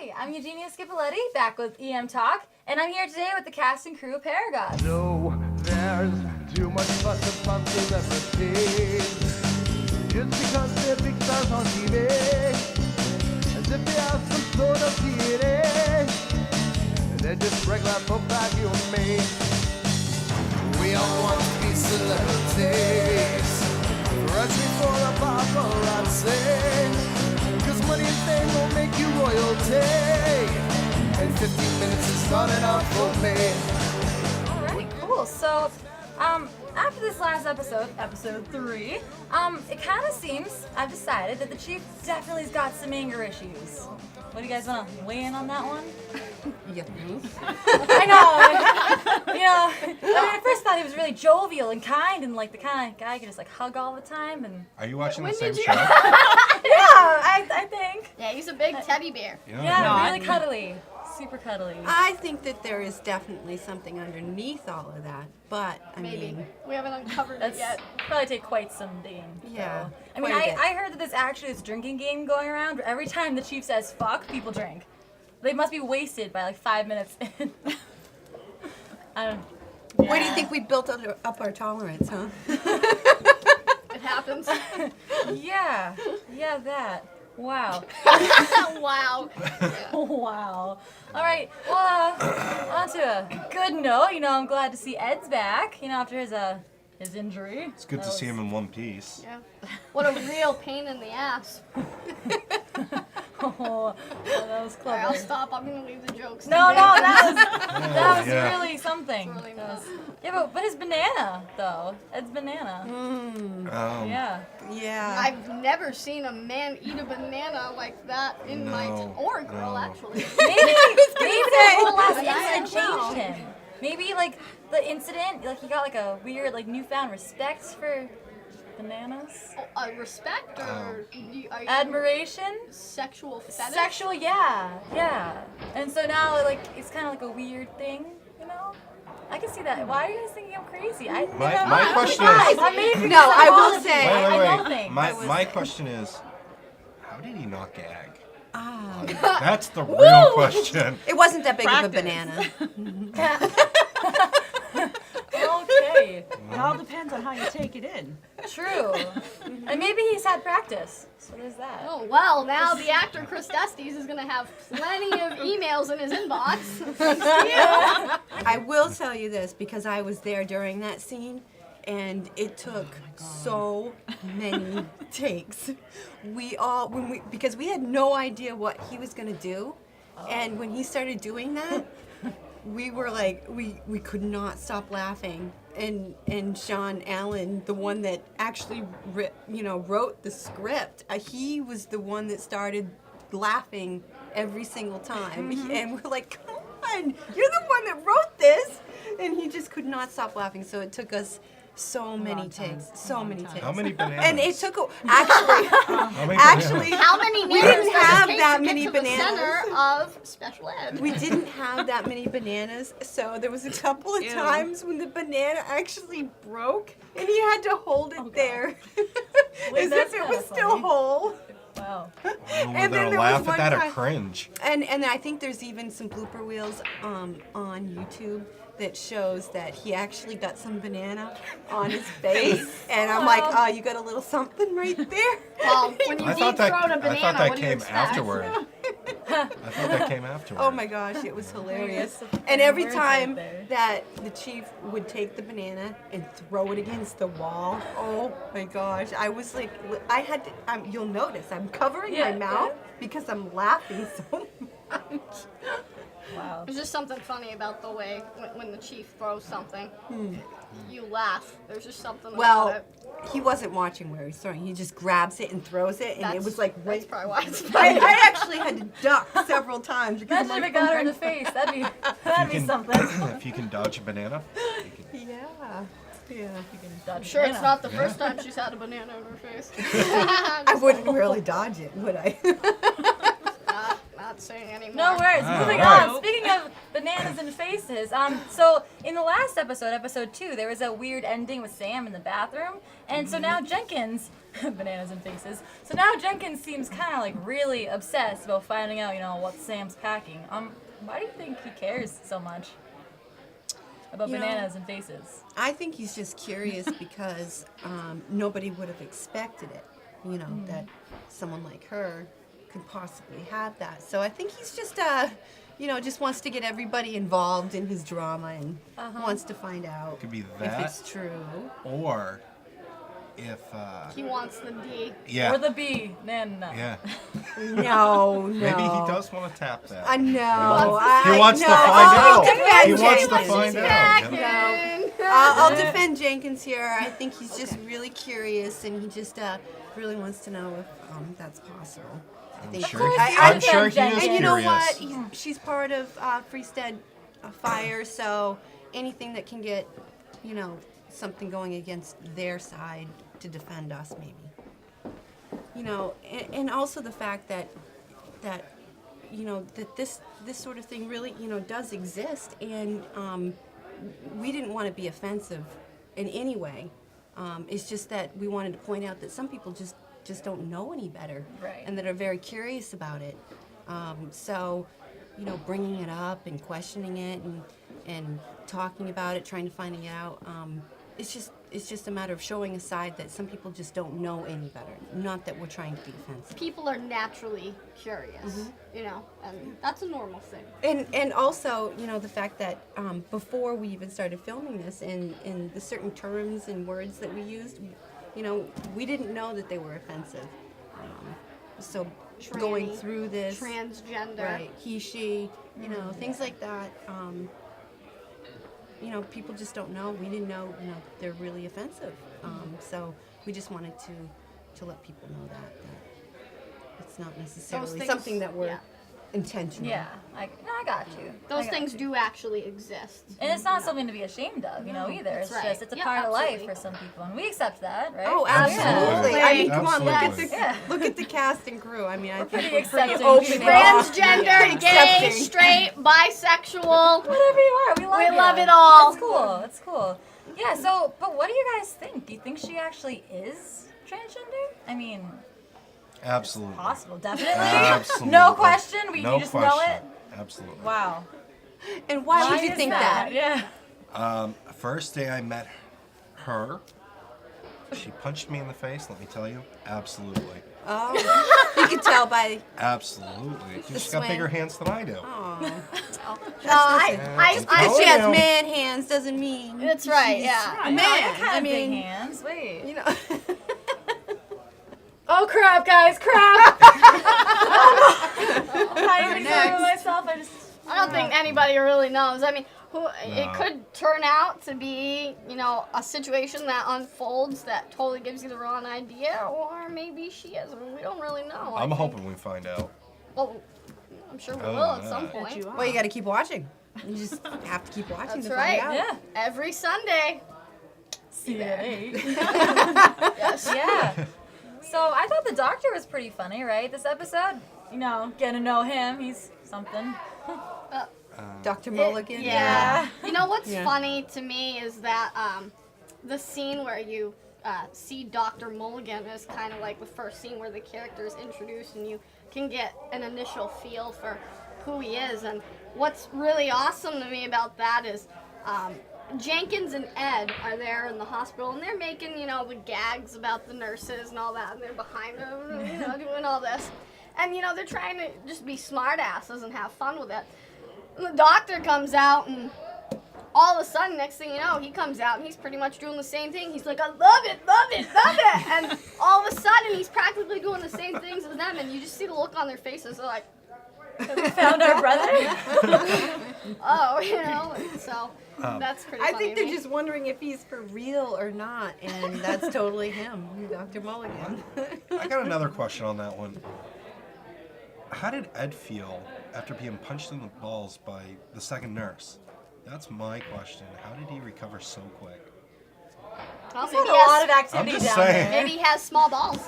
Hi, I'm Eugenia Schipelliti, back with EMTalk, and I'm here today with the cast and crew of Paragods. No, there's too much fuss about celebrities. Just because they're big stars on TV, as if they have some sort of DNA. They're just regular folk like you and me. We all want to be celebrities, rushing for a paparazzi. Cause money and fame will make you royalty. And 15 minutes is not enough for me. Alright, cool. So, after this last episode, episode 3, it kind of seems, I've decided, that the Chief definitely's got some anger issues. What do you guys want to weigh in on that one? Yeah. I know. I mean, I first thought he was really jovial and kind and like the kind of guy who could just like hug all the time. And Are you watching the When same did show? yeah, I think. Yeah, he's a big teddy bear. Yeah, really cuddly. Super cuddly. I think that there is definitely something underneath all of that, but I Maybe. mean, We haven't uncovered it That's yet. probably take quite some digging. Yeah, So. I mean, quite a bit. I heard that there's actually this drinking game going around where every time the Chief says fuck, people drink. They must be wasted by like 5 minutes in. I don't where do you think we built up our tolerance, huh? It happens. Yeah, that. Wow. Wow. Wow. All right. Well, on to a good note. I'm glad to see Ed's back. After his injury. It's good to see him in one piece. Yeah. What a real pain in the ass. Oh, that was Alright, clever. I'll stop. I'm gonna leave the jokes. No, that was Yeah. really something. It's really That was- not. yeah, but his banana though. Ed's banana. Yeah. Yeah. I've never seen a man eat a banana like that in my or a girl actually. Maybe the whole last I incident don't know. changed him. Maybe like the incident, like he got like a weird, like newfound respect for bananas. Respect or are you Admiration. sexual fetish? Sexual, yeah. And so now, like, it's kind of like a weird thing, I can see that. Why are you guys thinking I'm crazy? My question Guys, is. I may be No, I will psychology. say- I know things. My question is, how did he not gag? Ah. That's the real question. It wasn't that big of a Practice. banana. Okay, It all depends on how you take it in. true. And maybe he's had practice. So there's that. Oh, well, now the actor Chris Estes is going to have plenty of emails in his inbox. Thanks to you. I will tell you this because I was there during that scene, and it took so many takes. Because we had no idea what he was gonna do, and when he started doing that, we were like, we could not stop laughing. And Sean Allen, the one that actually wrote the script, he was the one that started laughing every single time, and we're like, come on, you're the one that wrote this, and he just could not stop laughing. So it took us so many takes. How many bananas? And it took How many actually, How many We names didn't does it have take that to get many to bananas. the center of special ed? we didn't have that many bananas, so there was a couple of times when the banana actually broke, and he had to hold it there Wait, as that's if it kinda was still funny. whole. Wow. Whether and then to there laugh was at that one or time- cringe. And I think there's even some blooper reels on YouTube that shows that he actually got some banana on his face, and I'm like, oh, you got a little something right there. Well, when you I thought deep throat a that banana, what do you came expect? afterward. I thought that came afterward. Oh my gosh, it was hilarious. That's some And every words right time there. that the Chief would take the banana and throw it against the wall, oh my gosh, I was like, I had to, you'll notice, I'm covering my Yeah, mouth because I'm laughing so much. Wow. There's just something funny about the way when the chief throws something, you laugh. There's just something Well, about it. he wasn't watching where he's throwing. He just grabs it and throws it, and it was like That's right. probably why it's funny. I actually had to duck several times because I'm Imagine if like, it got oh her in my the face. That'd You be can- something. If you can dodge a banana, you can. Yeah. I'm sure it's not the first time she's had a banana in her face. I wouldn't really dodge it, would I? Not saying anymore. No worries. Ah, Moving right. on. Speaking of the Bananas and Faces. So in the last episode, episode 2, there was a weird ending with Sam in the bathroom, and so now Jenkins, Bananas and Faces. So now Jenkins seems kind of like really obsessed about finding out, what Sam's packing. Why do you think he cares so much about Bananas and Faces? I think he's just curious because nobody would have expected it, that someone like her could possibly have that. So I think he's just, just wants to get everybody involved in his drama and wants to find out Could be if that, it's true. or if He wants the D. yeah, Or the B? No. yeah, No. maybe he does want to tap that. I know. He wants to no, find I'll out. defend He wants to Jenkins. find out. yeah. I'll defend Jenkins here. I think he's just really curious, and he just really wants to know if that's possible. I think. I'm sure he is And you know curious. what? She's part of Freestead Fire, so anything that can get, something going against their side to defend us, maybe. And also the fact that that this sort of thing really, does exist, and we didn't want to be offensive in any way. It's just that we wanted to point out that some people just don't know any better, Right. and that are very curious about it. So, bringing it up and questioning it and talking about it, trying to find it out. It's just a matter of showing a side that some people just don't know any better. Not that we're trying to be offensive. People are naturally curious, and that's a normal thing. And also, the fact that before we even started filming this, and the certain terms and words that we used, we didn't know that they were offensive. So going Tranny, through this, transgender. right, he, she, things like that. People just don't know. We didn't know, they're really offensive. So we just wanted to let people know that it's not necessarily things- something that we're yeah. intentional. Yeah, I got you. Those I got things you. do actually exist. And it's not something to be ashamed of, either. That's It's right. just, it's a Yeah, part of life absolutely. for some people, and we accept that, right? Oh, Yeah. absolutely. I mean, come on, Absolutely. look at the cast and crew. I mean, I think pretty we're accepting pretty open people. and all. Transgender, gay, Accepting. straight, bisexual. Whatever you are, we love We love you. it all. It's cool. It's cool. Yeah. So, but what do you guys think? Do you think she actually is transgender? I mean, Absolutely. possible, definitely. Absolutely. No question. No You just question. know it. Absolutely. Wow. And why would you is think that? Yeah. First day I met her, she punched me in the face. Let me tell you, absolutely, Oh, you can tell by. absolutely. 'Cause The she's got swing. bigger hands than I do. Oh, I she has man hands doesn't mean. That's right, yeah. Man, Kind I of big mean, hands. Wait. Oh, Oh crap, guys! Crap! I don't even know myself. I don't think anybody really knows. I mean, it could turn out to be, a situation that unfolds that totally gives you the wrong idea, or maybe she isn't. We don't really know. I'm hoping we find out. Well, I'm sure we Oh, will at yeah. some point. well, you got to keep watching. You just have to keep watching That's to right. find out. Yeah. Every Sunday. See you at 8. Yes. Yeah. So I thought the doctor was pretty funny, right? This episode, getting to know him. He's something. Dr. Mulligan. Yeah. You know what's Yeah. funny to me is that the scene where you see Dr. Mulligan is kind of like the first scene where the character is introduced and you can get an initial feel for who he is. And what's really awesome to me about that is Jenkins and Ed are there in the hospital and they're making, the gags about the nurses and all that, and they're behind them, doing all this. And, they're trying to just be smartasses and have fun with it. And the doctor comes out, and all of a sudden, next thing you know, he comes out, and he's pretty much doing the same thing. He's like, I love it, love it, love it. And all of a sudden, he's practically doing the same things as them, and you just see the look on their faces. They're like, We found our brother. oh, so that's pretty funny. I think to they're me. just wondering if he's for real or not, and that's totally him, Dr. Mulligan. I got another question on that one. How did Ed feel after being punched in the balls by the second nurse? That's my question. How did he recover so quick? Well, There's a lot of activity I'm just down saying. there. maybe he has small balls.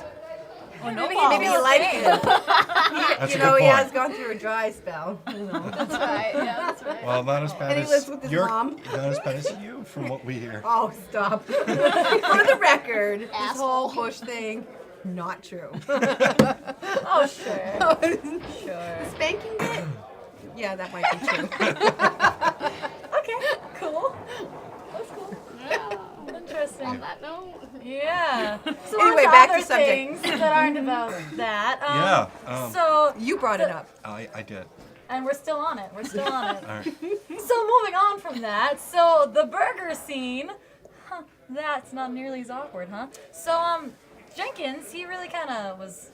no Maybe balls. Maybe he likes it. That's You a know, good he point. has gone through a dry spell. You know. That's right. Yeah, that's right. Well, not as bad And he as lives with his your- mom. Not as bad as you, from what we hear. Oh, stop. For the record, this Asshole. whole Bush thing, not true. Oh, sure. Sure. Spanking it? Yeah, that might be true. Okay, cool. That's cool. Yeah. Interesting. On that note, Yeah. So Anyway, on to back to other subject. things that aren't about that. Yeah. So, You brought it up. I did. and we're still on it. We're still on it. All right. So moving on from that, so the burger scene, that's not nearly as awkward, huh? So Jenkins, he really kind of was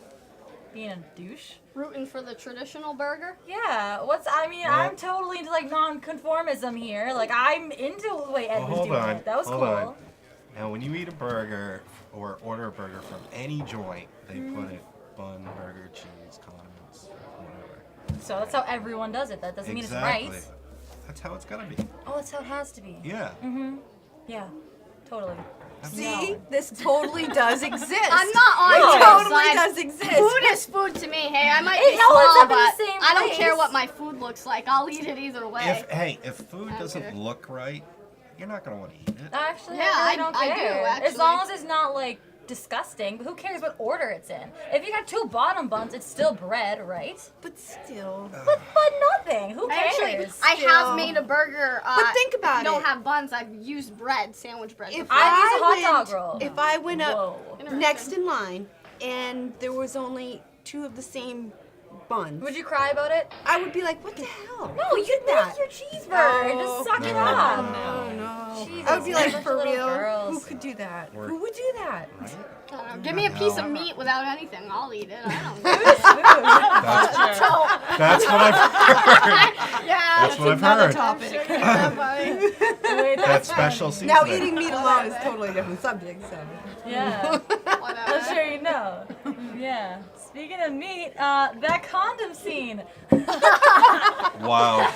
being a douche. rooting for the traditional burger. Yeah, I'm totally into like non-conformism here. Like I'm into the way Ed Well, was hold doing on. it. That was hold cool. on. Now, when you eat a burger or order a burger from any joint, they put it bun, burger, cheese, condiments, whatever. So that's how everyone does it. That doesn't mean it's right. That's how it's gotta be. Oh, that's how it has to be. Yeah. Yeah, totally. See, this totally does exist. I'm not on It your totally side. does exist. Food is food to me. Hey, I might It be all ends small, up in the but same I don't care place. what my food looks like. I'll eat it either way. If food doesn't Okay. look right, you're not gonna want to eat it. Actually, Yeah, I I- really don't I do, care. As actually. long as it's not like disgusting. But who cares what order it's in? If you got two bottom buns, it's still bread, right? But still. But nothing. Who cares? Actually, I Still. have made a burger. But think about don't it. have buns. I've used bread, sandwich bread. If before. I use a hot went, dog roll. If I went up Whoa. next in line and there was only two of the same buns, Would you cry about it? I would be like, what the hell? No, Who you'd did make that? your cheeseburger. No. Just suck it No. up. Oh no. Jesus, I would be like, bunch for of little real? girls. Who could do that? Or- Who would do that? I don't know. Give me a piece of meat without anything. I'll eat it. I don't know. That's what I've heard. Yeah. That's what I've heard. topic. Wait, That special seasoning. Now eating meat alone is totally different subject. So. Yeah. I'm Whatever. sure you know. Yeah. Speaking of meat, that condom scene. Wow.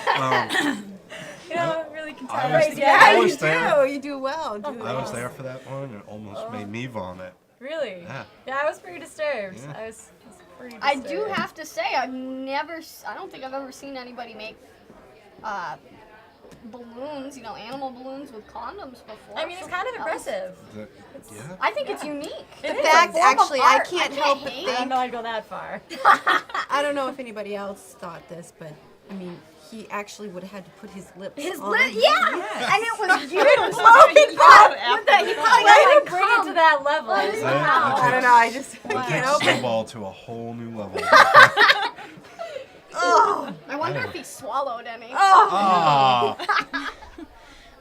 You know, really can I tell was- right Yeah, I yet. was you there. do. You do well. Do I was well. there for that one, and it almost made me vomit. Really? Yeah. Yeah, I was pretty disturbed. Yeah. I was pretty I disturbed. do have to say, I don't think I've ever seen anybody make balloons, animal balloons with condoms before. I mean, it's so kind of that was- impressive. Yeah. I think it's unique. It The is. fact, form of actually, I art. can't I help can't but hate I don't think. know I'd go that far. I don't know if anybody else thought this, but I mean, he actually would have had to put his lips His on. lip, yeah, Yes. and it was huge. He probably He probably I got didn't bring it to that level. I don't know. I just It can't takes help it. snowball to a whole new level. I wonder if he swallowed any. Ah.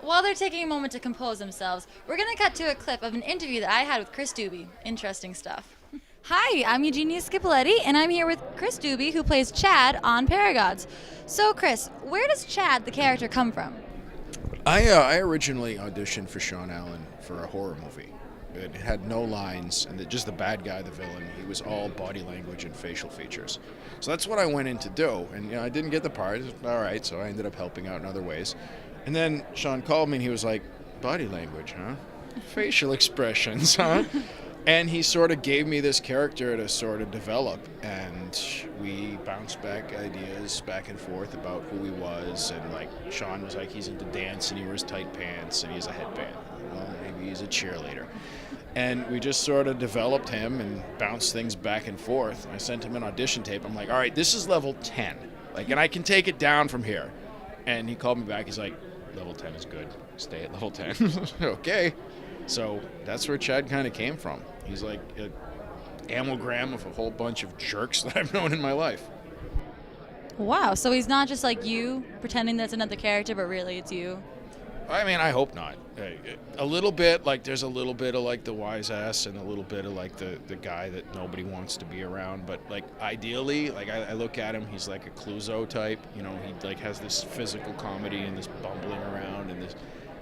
While they're taking a moment to compose themselves, we're going to cut to a clip of an interview that I had with Chris Dubey. Interesting stuff. Hi, I'm Eugenia Schipelliti, and I'm here with Chris Dubey, who plays Chad on Paragods. So, Chris, where does Chad, the character, come from? I originally auditioned for Sean Allen for a horror movie. It had no lines, and just the bad guy, the villain. He was all body language and facial features. So that's what I went in to do, and I didn't get the part. All right, so I ended up helping out in other ways. And then Sean called me, and he was like, "Body language, huh? Facial expressions, huh?" And he sort of gave me this character to sort of develop, and we bounced back ideas back and forth about who he was, and like Sean was like, he's into dance and he wears tight pants and he has a headband. Well, maybe he's a cheerleader. And we just sort of developed him and bounced things back and forth. I sent him an audition tape. I'm like, all right, this is level 10, and I can take it down from here. And he called me back. He's like, level 10 is good. Stay at level 10. Okay. So that's where Chad kind of came from. He's like an amalgam of a whole bunch of jerks that I've known in my life. Wow, so he's not just like you, pretending that's another character, but really it's you. I mean, I hope not. A little bit, there's a little bit of the wise ass and a little bit of the guy that nobody wants to be around. But ideally, I look at him, he's like a Clouseau type. He has this physical comedy and this bumbling around and this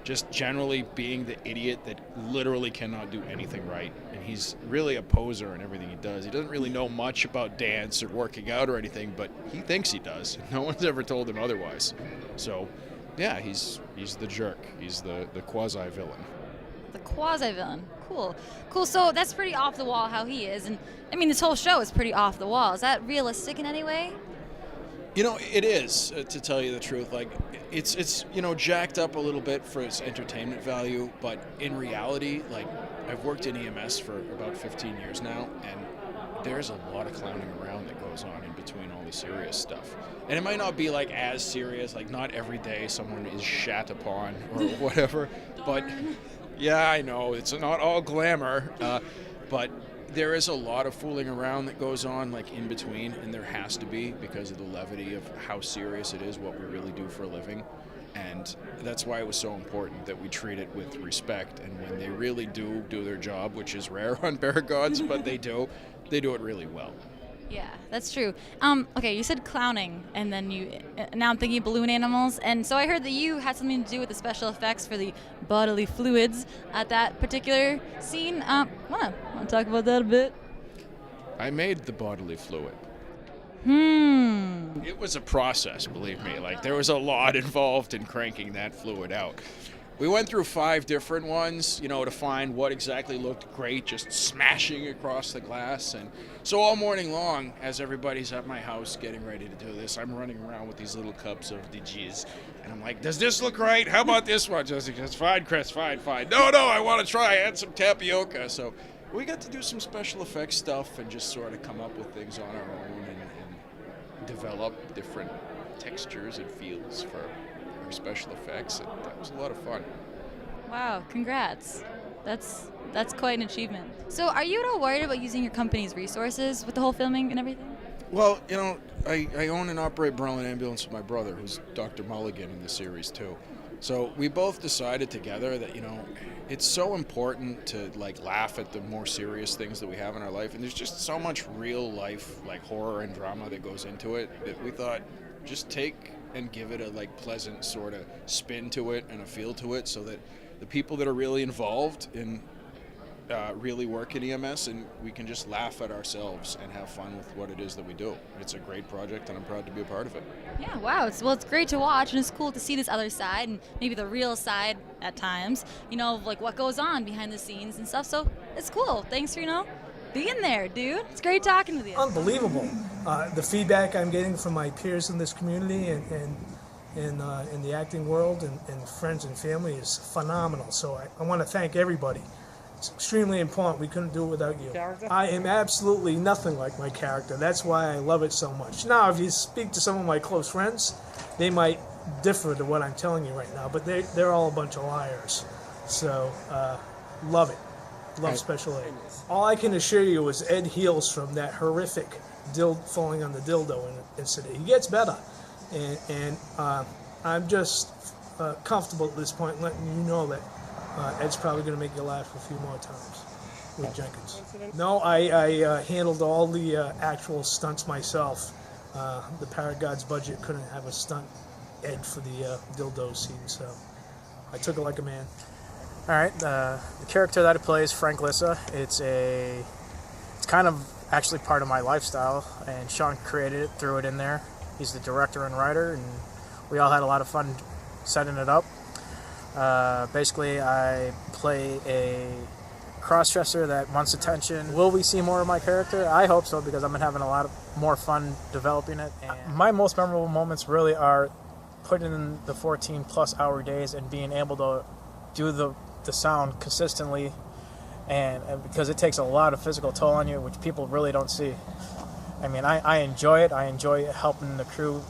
just generally being the idiot that literally cannot do anything right. And he's really a poser in everything he does. He doesn't really know much about dance or working out or anything, but he thinks he does. No one's ever told him otherwise. So, yeah, he's the jerk. He's the quasi-villain. The quasi-villain. Cool. Cool. So that's pretty off the wall how he is. And I mean, this whole show is pretty off the wall. Is that realistic in any way? You know, it is, to tell you the truth. Like, it's jacked up a little bit for its entertainment value, but in reality, like, I've worked in EMS for about 15 years now, and there's a lot of clowning around that goes on in between all the serious stuff. And it might not be, like, as serious, like, not every day someone is shat upon or whatever, but, yeah, I know, it's not all glamour, but there is a lot of fooling around that goes on, like, in between, and there has to be because of the levity of how serious it is, what we really do for a living. And that's why it was so important that we treat it with respect. And when they really do their job, which is rare on Paragods, but they do it really well. Yeah, that's true. Okay, you said clowning, and then now I'm thinking balloon animals, and so I heard that you had something to do with the special effects for the bodily fluids at that particular scene. Wanna talk about that a bit? I made the bodily fluid. It was a process, believe me. Like, there was a lot involved in cranking that fluid out. We went through 5 different ones, to find what exactly looked great, just smashing across the glass. And so all morning long, as everybody's at my house getting ready to do this, I'm running around with these little cups of the jizz. And I'm like, does this look right? How about this one? Jesse goes, fine, Chris, fine. No, I want to try. Add some tapioca. So we got to do some special effects stuff and just sort of come up with things on our own and develop different textures and feels for our special effects, and that was a lot of fun. Wow, congrats. That's quite an achievement. So are you at all worried about using your company's resources with the whole filming and everything? Well, I own and operate Berlin Ambulance with my brother, who's Dr. Mulligan in the series too. So we both decided together that, it's so important to, like, laugh at the more serious things that we have in our life. And there's just so much real life, like, horror and drama that goes into it that we thought just take and give it a, like, pleasant sort of spin to it and a feel to it so that the people that are really involved in really work in EMS, and we can just laugh at ourselves and have fun with what it is that we do. It's a great project, and I'm proud to be a part of it. Yeah, wow. It's great to watch, and it's cool to see this other side, and maybe the real side at times, of, like, what goes on behind the scenes and stuff. So it's cool. Thanks for, being there, dude. It's great talking with you. Unbelievable. The feedback I'm getting from my peers in this community and in the acting world and friends and family is phenomenal. So I want to thank everybody. It's extremely important. We couldn't do it without you. I am absolutely nothing like my character. That's why I love it so much. Now, if you speak to some of my close friends, they might differ to what I'm telling you right now, but they're all a bunch of liars. So, love it. Love Special Ed. All I can assure you is Ed heals from that horrific falling on the dildo incident. He gets better. And I'm just comfortable at this point letting you know that Ed's probably going to make you laugh a few more times with Jenkins. No, I handled all the actual stunts myself. The Paragods budget couldn't have a stunt Ed for the dildo scene, so I took it like a man. All right, the character that I play is Frank Lissa. It's kind of actually part of my lifestyle, and Sean created it, threw it in there. He's the director and writer, and we all had a lot of fun setting it up. Basically, I play a cross-dresser that wants attention. Will we see more of my character? I hope so, because I've been having a lot more fun developing it. And my most memorable moments really are putting in the 14-plus hour days and being able to do the sound consistently, and because it takes a lot of physical toll on you, which people really don't see. I mean, I enjoy it. I enjoy helping the crew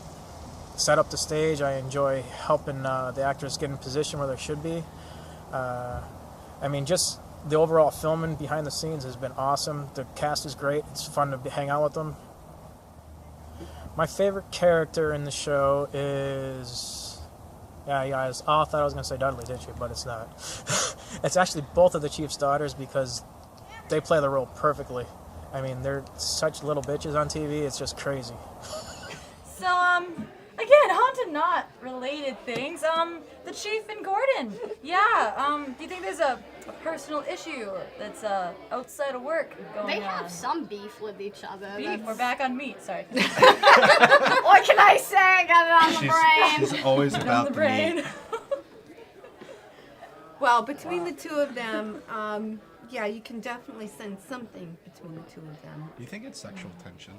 set up the stage. I enjoy helping the actors get in position where they should be. I mean, just the overall filming behind the scenes has been awesome. The cast is great. It's fun to hang out with them. My favorite character in the show is... Yeah, you guys all thought I was going to say Dudley, didn't you? But it's not. It's actually both of the Chief's daughters, because they play the role perfectly. I mean, they're such little bitches on TV, it's just crazy. So, again, on to not related things. The Chief and Gordon. Yeah, do you think there's a personal issue that's outside of work going on? They have some beef with each other. Beef? We're back on meat, sorry. What can I say? Got it on the brain. She's always about the brain. meat. Well, between the two of them, yeah, you can definitely sense something between the two of them. Do you think it's sexual tension?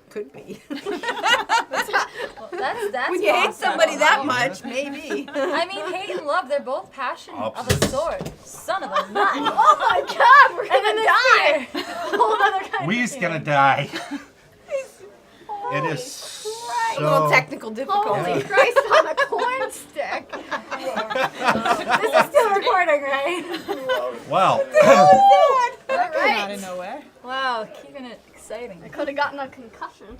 Could be. Well, that's When you hate possible. somebody that much, maybe. I mean, hate and love, they're both passion of a Opposites. sort. Son of a nut. Oh my God, we're And then gonna die. die. Whole other kind We's of gonna die. It is A little so. technical difficulty. Holy Christ on a corn stick. This is still recording, right? Well, All Came out of right. nowhere. Wow, keeping it exciting. I could have gotten a concussion.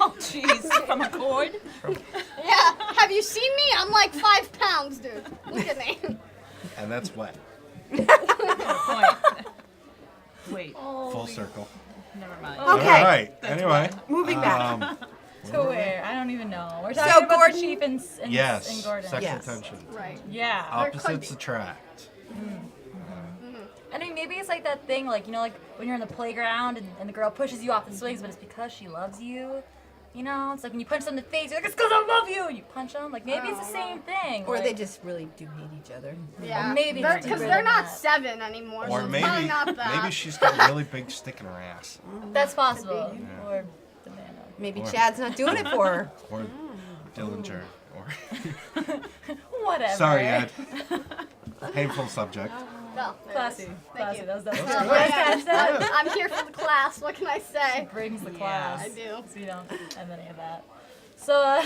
Oh, jeez. From a cord? Yeah. Have you seen me? I'm like 5 pounds, dude. Look at me. and that's wet. Point. Wait, Full circle. never mind. Okay. All right. Anyway, Moving back. To where? I don't even know. We're So, talking about Gordon- the Chief and yes, and Gordon. sexual Yes. tension. Right. Yeah. Opposites attract. I mean, maybe it's like that thing, like, you know, like when you're in the playground and the girl pushes you off the swings, but it's because she loves you. You know, it's like when you punch them in the face, you're like, it's because I love you, and you punch them. Like, maybe it's the same thing. Or like, they just really do hate each other. Yeah. maybe Because it's deeper they're than not that. 7 anymore. Or so maybe, it's probably not that. maybe she's got a really big stick in her ass. That's possible. Yeah. Or the man. Maybe Or- Chad's not doing it for her. Or Dillinger. Or Whatever. sorry, Ed. Painful subject. No, Classy. Classy. you. That was that. Oh, was yeah, catch that. I'm here for the class. What can I say? Brings the Yeah, class. I do. So you don't have any of that. So,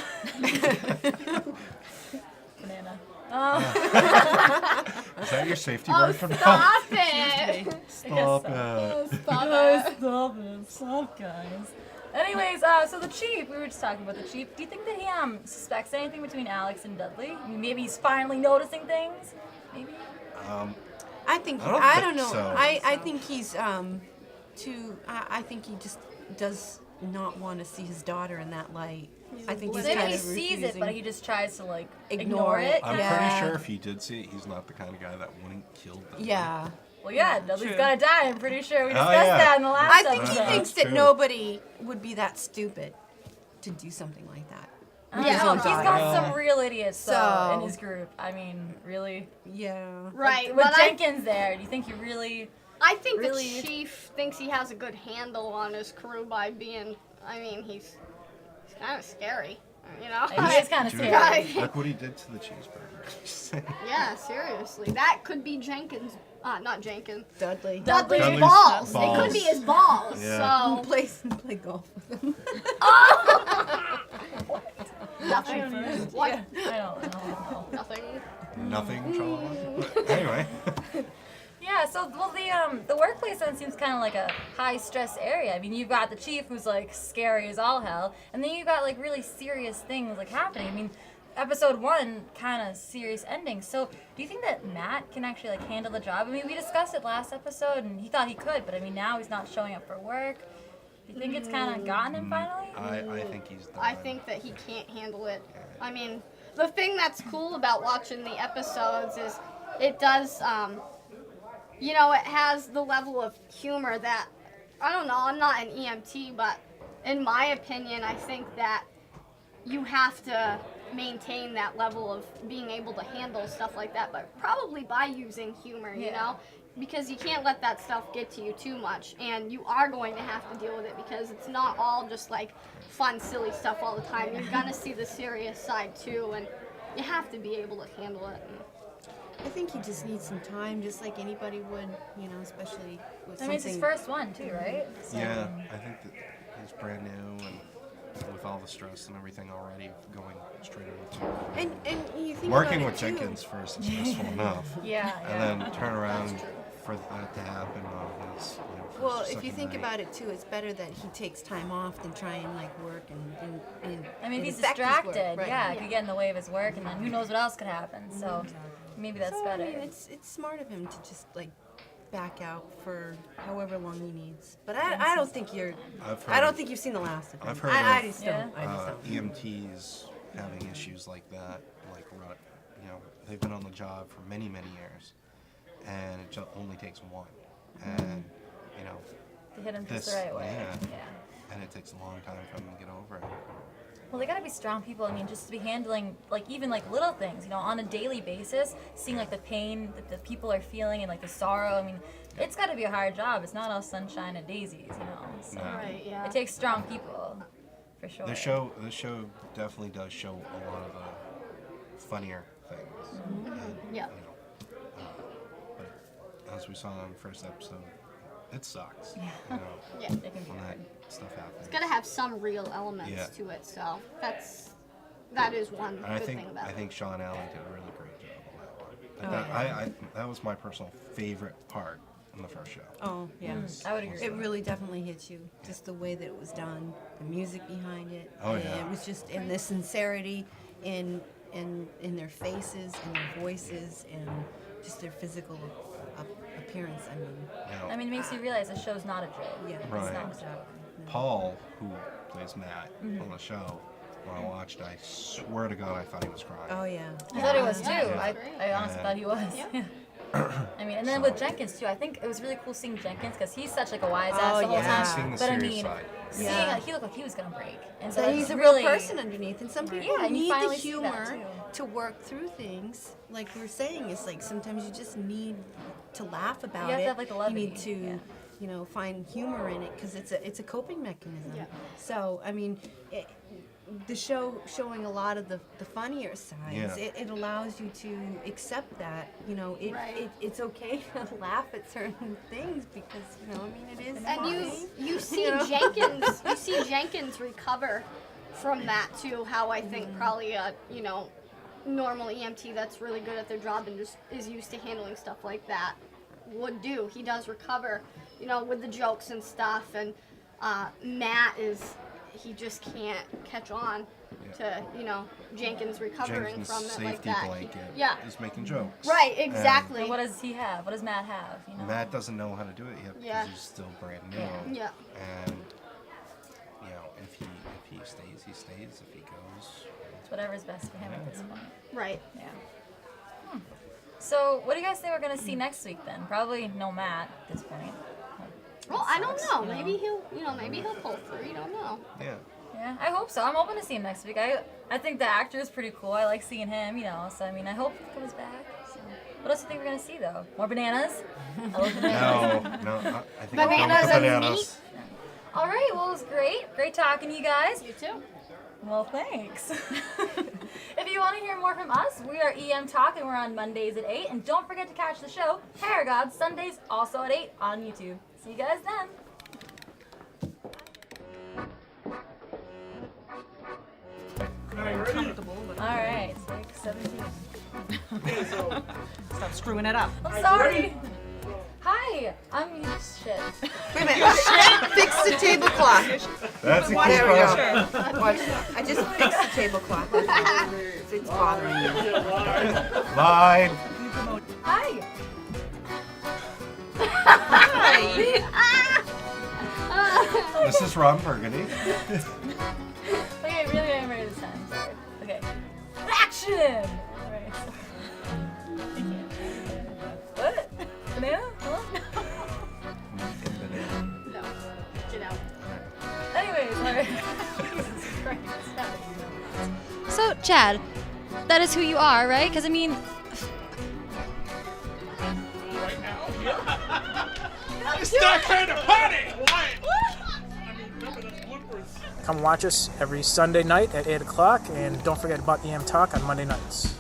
banana. Is that your safety Oh, word from now? stop it! Stop it. Stop Guys, it. stop it. Stop, guys. Anyways, so the Chief, we were just talking about the Chief. Do you think that he suspects anything between Alex and Dudley? I mean, maybe he's finally noticing things? Maybe? I think I don't don't know. think so. I think he's I think he just does not want to see his daughter in that light. I think he's Maybe kind he of sees it, refusing. but he just tries to, like, Ignore ignore it. it. I'm Yeah. pretty sure if he did see it, he's not the kind of guy that wouldn't kill them. Yeah. Well, yeah, Dudley's True. gotta die. I'm pretty sure we Oh, discussed yeah. that in the last I think he episode. thinks That's that true. nobody would be that stupid to do something like that. Yeah, his own he's daughter. got some real idiots though in So- his group. I mean, really. Yeah. Right, With but Jenkins there, do you think he really? I think Really? the Chief thinks he has a good handle on his crew by being, I mean, he's kind of scary, you know? He is kind of Dude, scary. Right. look what he did to the cheeseburger. Just saying. Yeah, seriously. That could be Jenkins, not Jenkins. Dudley. Dudley's Dudley's balls. It balls. could be his balls. Yeah. So, Play golf with him. nothing. What? I don't know. Nothing. Nothing, Charlotte. Anyway. Yeah, so well the workplace then seems kind of like a high stress area. I mean, you've got the Chief who's like scary as all hell, and then you've got like really serious things like happening. I mean, episode 1 kind of serious ending. So do you think that Matt can actually like handle the job? I mean, we discussed it last episode, and he thought he could, but I mean now he's not showing up for work. Do you think it's kind of gotten him finally? I think he's done. I think that he can't handle it. I mean, the thing that's cool about watching the episodes is it does, you know, it has the level of humor that, I don't know, I'm not an EMT, but in my opinion, I think that you have to maintain that level of being able to handle stuff like that, but probably by using humor, you know? Because you can't let that stuff get to you too much, and you are going to have to deal with it because it's not all just like fun, silly stuff all the time. You're gonna see the serious side too, and you have to be able to handle it. I think he just needs some time, just like anybody would, you know, especially with I mean, it's his something. first one too, right? So, Yeah, I think that he's brand new and with all the stress and everything already going straight into And you think working about with it, too. Jenkins first is stressful enough. Yeah. And then turn around for that to happen on his, you know, first Well, or if you second think night. about it too, it's better that he takes time off than try and like work and I mean, and if he's affect his work, distracted, right. yeah, it could get in the way of his work, and then who knows what else could happen. So maybe that's So, better. I mean, it's smart of him to just like back out for however long he needs. But I don't think you're. I've I heard don't of- think you've seen the last of him. I've heard I of, just don't. I just don't. EMTs having issues like that, like rut. You know, they've been on the job for many, many years, and it only takes one. And you know, To hit him just this, the right way. yeah. Yeah. and it takes a long time for them to get over it. Well, they gotta be strong people. I mean, just to be handling like even like little things, you know, on a daily basis, seeing like the pain that the people are feeling and like the sorrow. I mean, it's gotta be a hard job. It's not all sunshine and daisies, you know. So Right, yeah. it takes strong people, for sure. The show definitely does show a lot of the funnier things. And, Yeah. but as we saw in the first episode, it sucks. Yeah. You know, Yeah. It can be when that hard. stuff happens. It's gotta have some real elements Yeah. to it, so that is one And good thing about I it. think Sean Allen did a really great job on that one. That was my personal favorite part in the first show. Oh, yeah. I would agree. It really definitely hits you, just the way that it was done, the music behind it. Oh, and yeah. It was just in the sincerity in their faces and their voices and just their physical appearance. I mean, You know, I mean, it makes you realize the show's not a joke. yeah. Right. It's not a joke. Paul, who plays Matt on the show, when I watched, I swear to God, I thought he was crying. Oh, yeah. I thought it was too. Yeah. I honestly thought he was. Yeah. I mean, and then with Jenkins too. I think it was really cool seeing Jenkins because he's such like a wise ass Oh, the whole yeah. time. Seeing the But I serious mean, side. seeing Yeah. like, he looked like he was gonna break, and so So that's he's a really, real person underneath, and some people Yeah, and you need the finally see that, humor to work through things. Like we're saying, it's like sometimes you just need to laugh about have to it. have, like, the levity, You need to, yeah. you know, find humor in it because it's a coping mechanism. Yeah. So I mean, the show showing a lot of the funnier sides. Yeah. It allows you to accept that. You know, Right. it's okay to laugh at certain things because I mean it is. And funny. you see You know? Jenkins recover from that too. How I think probably a normal EMT that's really good at their job and just is used to handling stuff like that would do. He does recover, with the jokes and stuff. And Matt he just can't catch on to Jenkins recovering Jenkins' from it safety like that. blanket Yeah. is making jokes. Right. Exactly. And what does he have? What does Matt have? You know? Matt doesn't know how to do it yet because Yeah. he's still brand new. Yeah. And if he stays, he stays. If he goes, It's whatever's best for him at this point. Right. Yeah. So, what do you guys think we're gonna see next week then? Probably no Matt at this point. Well, I don't Sucks, know. you know. Maybe he'll pull through. You don't know. yeah. Yeah, I hope so. I'm hoping to see him next week. I think the actor is pretty cool. I like seeing him, So I mean, I hope he comes back. So, what else do you think we're gonna see though? More bananas? I love bananas. No, I think Bananas I'm going with the and bananas. All right. Well, it was great talking to you guys. You too. Well, thanks. If you want to hear more from us, we are EMTalk and we're on Mondays at 8. And don't forget to catch the show, Paragods, Sundays also at 8 on YouTube. See you guys then. All right, 6:17. Stop screwing it up. I'm sorry. Hi, I'm shit. Wait a minute. Fix the tablecloth. That's a There we keeper. go. Watch. I just fixed the tablecloth. It's bothering me. Line. Hi. This is Ron Burgundy. Okay, really, I'm ready this time. Sorry. Okay. Action! Alright. What? Banana? Huh? No. Get out. Anyways, alright. Jesus Christ. So, Chad, that is who you are, right? Because, I mean... It's that kind of party! Come watch us every Sunday night at 8 o'clock, and don't forget about EMTalk on Monday nights.